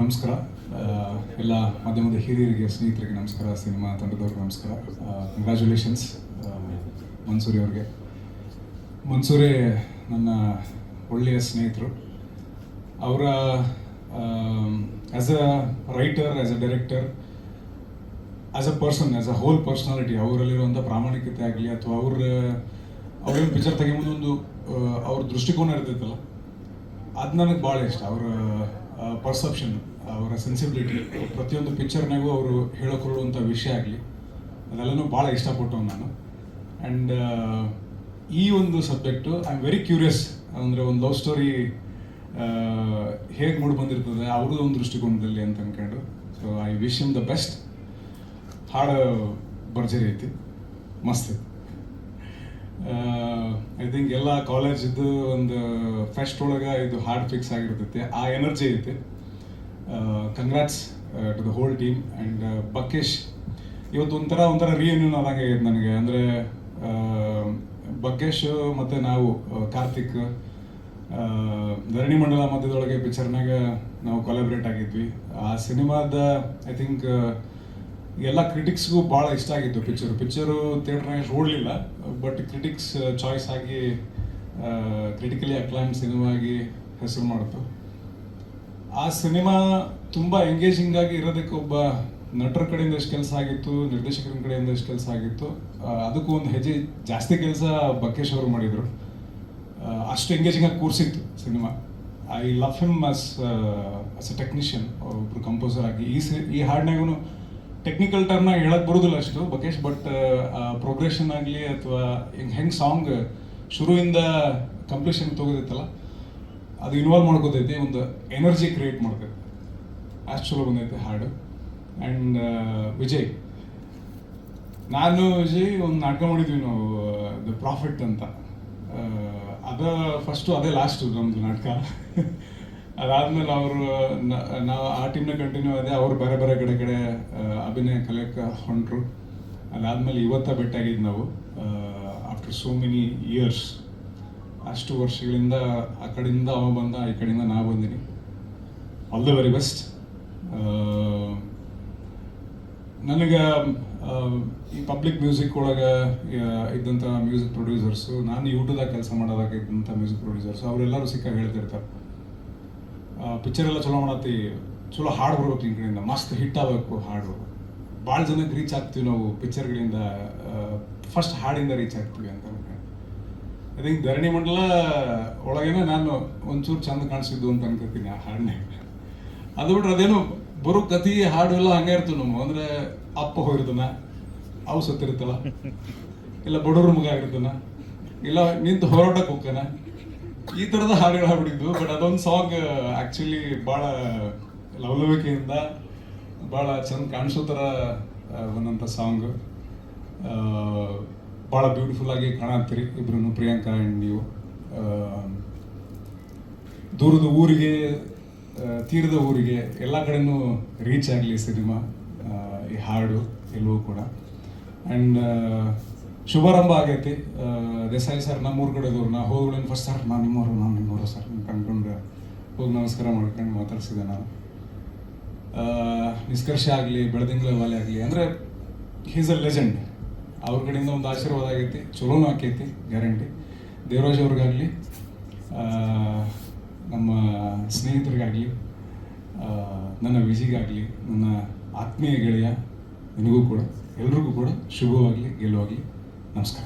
ನಮಸ್ಕಾರ. ಎಲ್ಲ ಮಾಧ್ಯಮದ ಹಿರಿಯರಿಗೆ, ಸ್ನೇಹಿತರಿಗೆ ನಮಸ್ಕಾರ, ಸಿನಿಮಾ ತಂಡದವ್ರಿಗೆ ನಮಸ್ಕಾರ. ಕಂಗ್ರ್ಯಾಚುಲೇಷನ್ಸ್ ಮನ್ಸೂರಿ ಅವ್ರಿಗೆ. ಮನ್ಸೂರಿ ನನ್ನ ಒಳ್ಳೆಯ ಸ್ನೇಹಿತರು. ಅವರ as a writer, as a director, as a person, as a whole personality, ಅವರಲ್ಲಿರುವಂಥ ಪ್ರಾಮಾಣಿಕತೆ ಆಗಲಿ ಅಥವಾ ಅವ್ರೇನು ಪಿಕ್ಚರ್ ತೆಗೆಯುವುದೊಂದು ಅವ್ರ ದೃಷ್ಟಿಕೋನ ಇರ್ತೈತಲ್ಲ, ಅದು ನನಗೆ ಭಾಳ ಇಷ್ಟ. ಅವರ ಪರ್ಸೆಪ್ಷನ್, ಅವರ ಸೆನ್ಸಿಬಿಲಿಟಿ, ಪ್ರತಿಯೊಂದು ಪಿಕ್ಚರ್ನಾಗೂ ಅವರು ಹೇಳೋಕೊಳ್ಳುವಂಥ ವಿಷಯ ಆಗಲಿ, ಅದೆಲ್ಲನೂ ಭಾಳ ಇಷ್ಟಪಟ್ಟವು ನಾನು. ಆ್ಯಂಡ್ ಈ ಒಂದು subject I am very curious. ಅಂದರೆ ಒಂದು ಲವ್ ಸ್ಟೋರಿ ಹೇಗೆ ಮೂಡಿ ಬಂದಿರ್ತದೆ ಅವ್ರದ್ದು ಒಂದು ದೃಷ್ಟಿಕೋನದಲ್ಲಿ ಅಂತ ಅಂದ್ಕೊಂಡು. So I wish him the best. ಹಾಡು ಭರ್ಜರಿ ಐತಿ, ಮಸ್ತ್ ಐತಿ. ಐ ಥಿಂಕ್ ಎಲ್ಲ ಕಾಲೇಜಿದ್ದು ಒಂದು ಫೆಸ್ಟ್ ಒಳಗೆ ಇದು ಹಾರ್ಡ್ ಫಿಕ್ಸ್ ಆಗಿರ್ತೈತಿ, ಆ ಎನರ್ಜಿ ಐತಿ. Congrats to the whole team. And Bakkesh ಇವತ್ತು ಒಂಥರ ರಿಯೂನಿಯನ್ ಆದಂಗೆ ಆಗೈತೆ ನನಗೆ. ಅಂದರೆ ಬಕ್ಕೇಶ್ ಮತ್ತು ನಾವು ಕಾರ್ತಿಕ್ ಧರಣಿ ಮಂಡಲ ಮಧ್ಯದೊಳಗೆ ಪಿಕ್ಚರ್ನಾಗ ನಾವು ಕೊಲಾಬ್ರೇಟ್ ಆಗಿದ್ವಿ. ಆ ಸಿನಿಮಾದ ಐ ಥಿಂಕ್ ಎಲ್ಲ ಕ್ರಿಟಿಕ್ಸ್ಗೂ ಭಾಳ ಇಷ್ಟ ಆಗಿತ್ತು ಪಿಕ್ಚರು ಥಿಯೇಟ್ರ್ನಾಗ ಓಡಲಿಲ್ಲ, ಬಟ್ ಕ್ರಿಟಿಕ್ಸ್ ಚಾಯ್ಸ್ ಆಗಿ ಕ್ರಿಟಿಕಲಿ ಅಕ್ಲೈಮ್ಡ್ ಸಿನಿಮಾ ಆಗಿ ಹೆಸರು ಮಾಡಿತು. ಆ ಸಿನಿಮಾ ತುಂಬ ಎಂಗೇಜಿಂಗ್ ಆಗಿ ಇರೋದಕ್ಕೆ ಒಬ್ಬ ನಟರ ಕಡೆಯಿಂದ ಎಷ್ಟು ಕೆಲಸ ಆಗಿತ್ತು, ನಿರ್ದೇಶಕರ ಕಡೆಯಿಂದ ಎಷ್ಟು ಕೆಲಸ ಆಗಿತ್ತು, ಅದಕ್ಕೂ ಒಂದು ಹೆಜ್ಜೆ ಜಾಸ್ತಿ ಕೆಲಸ ಬಕ್ಕೇಶ್ ಅವರು ಮಾಡಿದರು. ಅಷ್ಟು ಎಂಗೇಜಿಂಗ್ ಆಗಿ ಕೂರಿಸಿತ್ತು cinema. I love him as a technician, ಒಬ್ಬರು ಕಂಪೋಸರ್ ಆಗಿ. ಈ ಹಾಡಿನಾಗೂ ಟೆಕ್ನಿಕಲ್ ಟರ್ಮ್ನ ಹೇಳಕ್ಕೆ ಬರೋದಿಲ್ಲ ಅಷ್ಟು ಬಕೇಶ್, ಬಟ್ ಪ್ರೋಗ್ರೆಷನ್ ಆಗಲಿ ಅಥವಾ ಹೆಂಗೆ ಸಾಂಗ್ ಶುರುವಿಂದ ಕಂಪ್ಲೀಷನ್ ತೊಗೋದೈತಲ್ಲ, ಅದು ಇನ್ವಾಲ್ವ್ ಮಾಡ್ಕೋತೈತಿ, ಒಂದು ಎನರ್ಜಿ ಕ್ರಿಯೇಟ್ ಮಾಡ್ತೈತಿ. ಅಷ್ಟು ಚಲೋ ಬಂದೈತೆ ಹಾಡು. ಆ್ಯಂಡ್ ವಿಜಯ್, ನಾನು ವಿಜಯ್ ಒಂದು ನಾಟಕ ಮಾಡಿದ್ವಿ ನಾವು, ದ ಪ್ರಾಫಿಟ್ ಅಂತ. ಫಸ್ಟು ಅದೇ ಲಾಸ್ಟು ನಮ್ಮದು ನಾಟಕ. ಅದಾದ್ಮೇಲೆ ನಾವು ಆ ಟೀಮ್ನ ಕಂಟಿನ್ಯೂ ಆದೆ. ಅವರು ಬೇರೆ ಬೇರೆ ಕಡೆ ಅಭಿನಯ ಕಲಿಯಕ್ಕೆ ಹೊಂಟರು. ಅದಾದಮೇಲೆ ಭೇಟಿಯಾಗಿದ್ದು ನಾವು ಆಫ್ಟರ್ ಸೋ ಮೆನಿ ಇಯರ್ಸ್. ಅಷ್ಟು ವರ್ಷಗಳಿಂದ ಆ ಕಡೆಯಿಂದ ಅವ ಬಂದ, ಈ ಕಡೆಯಿಂದ ನಾ ಬಂದೀನಿ. All the very best. ನನಗೆ ಈ ಪಬ್ಲಿಕ್ ಮ್ಯೂಸಿಕ್ ಒಳಗೆ ಇದ್ದಂಥ ಮ್ಯೂಸಿಕ್ ಪ್ರೊಡ್ಯೂಸರ್ಸು, ನಾನು ಯೂಟ್ಯೂಬ್ದಾಗ ಕೆಲಸ ಮಾಡೋದಾಗ ಇದ್ದಂಥ ಮ್ಯೂಸಿಕ್ ಪ್ರೊಡ್ಯೂಸರ್ಸು ಅವರೆಲ್ಲರೂ ಸಿಕ್ಕಾಗ ಹೇಳ್ತಿರ್ತಾರೆ, ಪಿಕ್ಚರ್ ಎಲ್ಲ ಚಲೋ ಮಾಡತ್ತಿ, ಚಲೋ ಹಾಡು ಬರ್ಬೇಕು, ಈ ಕಡೆಯಿಂದ ಮಸ್ತ್ ಹಿಟ್ ಆಗಬೇಕು ಹಾಡು, ಭಾಳ ಜನಕ್ಕೆ ರೀಚ್ ಆಗ್ತೀವಿ ನಾವು ಪಿಕ್ಚರ್ಗಳಿಂದ, ಫಸ್ಟ್ ಹಾಡಿಂದ ರೀಚ್ ಆಗ್ತೀವಿ ಅಂತ. ಐ ಥಿಂಕ್ ಧರಣಿ ಮಂಡಲ ಒಳಗೇನೆ ನಾನು ಒಂಚೂರು ಚಂದ ಕಾಣಿಸಿದ್ದು ಅಂತ ಅನ್ಕೋತೀನಿ ಆ ಹಾಡನ್ನೇ. ಅದು ಬಿಟ್ರೆ ಅದೇನು ಬರೋ ಕತಿ ಹಾಡು ಎಲ್ಲ ಹಂಗೆ ಇರ್ತೀವಿ ನಾವು. ಅಂದರೆ ಅಪ್ಪ ಹೋಗಿರ್ತಾನ, ಅವು ಸತ್ತಿರ್ತಾಳ, ಇಲ್ಲ ಬಡವ್ರ ಮಗ ಆಗಿರ್ತಾನ, ಇಲ್ಲ ನಿಂತು ಹೋರಾಟಕ್ಕೆ ಹೋಗ್ತಾನ, ಈ ಥರದ ಹಾಡುಗಳು ಹಾಡ್ಬಿಟ್ಟಿದ್ದು. ಬಟ್ ಅದೊಂದು ಸಾಂಗ್ ಆ್ಯಕ್ಚುಲಿ ಭಾಳ ಲವಲವಿಕೆಯಿಂದ ಭಾಳ ಚಂದ ಕಾಣಿಸೋ ಥರ ಬಂದಂಥ ಸಾಂಗು. ಭಾಳ ಬ್ಯೂಟಿಫುಲ್ ಆಗಿ ಕಾಣತ್ತೀರಿ ಇಬ್ರು, ಪ್ರಿಯಾಂಕಾ ಆ್ಯಂಡ್ ನೀವು. ದೂರದ ಊರಿಗೆ, ತೀರದ ಊರಿಗೆ, ಎಲ್ಲ ಕಡೆನೂ ರೀಚ್ ಆಗಲಿ ಸಿನಿಮಾ, ಈ ಹಾಡು ಎಲ್ಲವೂ ಕೂಡ. ಆ್ಯಂಡ್ ಶುಭಾರಂಭ ಆಗೈತಿ. ದೇಸಾಯಿ ಸರ್ ನಮ್ಮೂರ ಕಡೆದವ್ರು, ನಾ ಹೋಗ್ಬಿಡೇನು ಫಸ್ಟ್ ಸರ್ ನಾನು ನಿಮ್ಮವರು ಸರ್ ಕಂಡ್ಕೊಂಡು ಹೋಗಿ ನಮಸ್ಕಾರ ಮಾಡ್ಕೊಂಡು ಮಾತಾಡ್ಸಿದೆ ನಾನು. ನಿಷ್ಕರ್ಷ ಆಗಲಿ, ಬೆಳದಿಂಗಳ ವಾಲೆ ಆಗಲಿ, ಅಂದರೆ ಹೀಸ್ ಅ ಲೆಜೆಂಡ್. ಅವ್ರ ಕಡೆಯಿಂದ ಒಂದು ಆಶೀರ್ವಾದ ಆಗೈತಿ, ಚಲೋನೂ ಆಕೈತಿ ಗ್ಯಾರಂಟಿ. ದೇವರಾಜ್ ಅವ್ರಿಗಾಗಲಿ, ನಮ್ಮ ಸ್ನೇಹಿತರಿಗಾಗಲಿ, ನನ್ನ ವಿಜಿಗಾಗಲಿ, ನನ್ನ ಆತ್ಮೀಯ ಗೆಳೆಯ ನಿನಗೂ ಕೂಡ, ಎಲ್ರಿಗೂ ಕೂಡ ಶುಭವಾಗಲಿ, ಗೆಲುವಾಗಲಿ. ನಮಸ್ಕಾರ.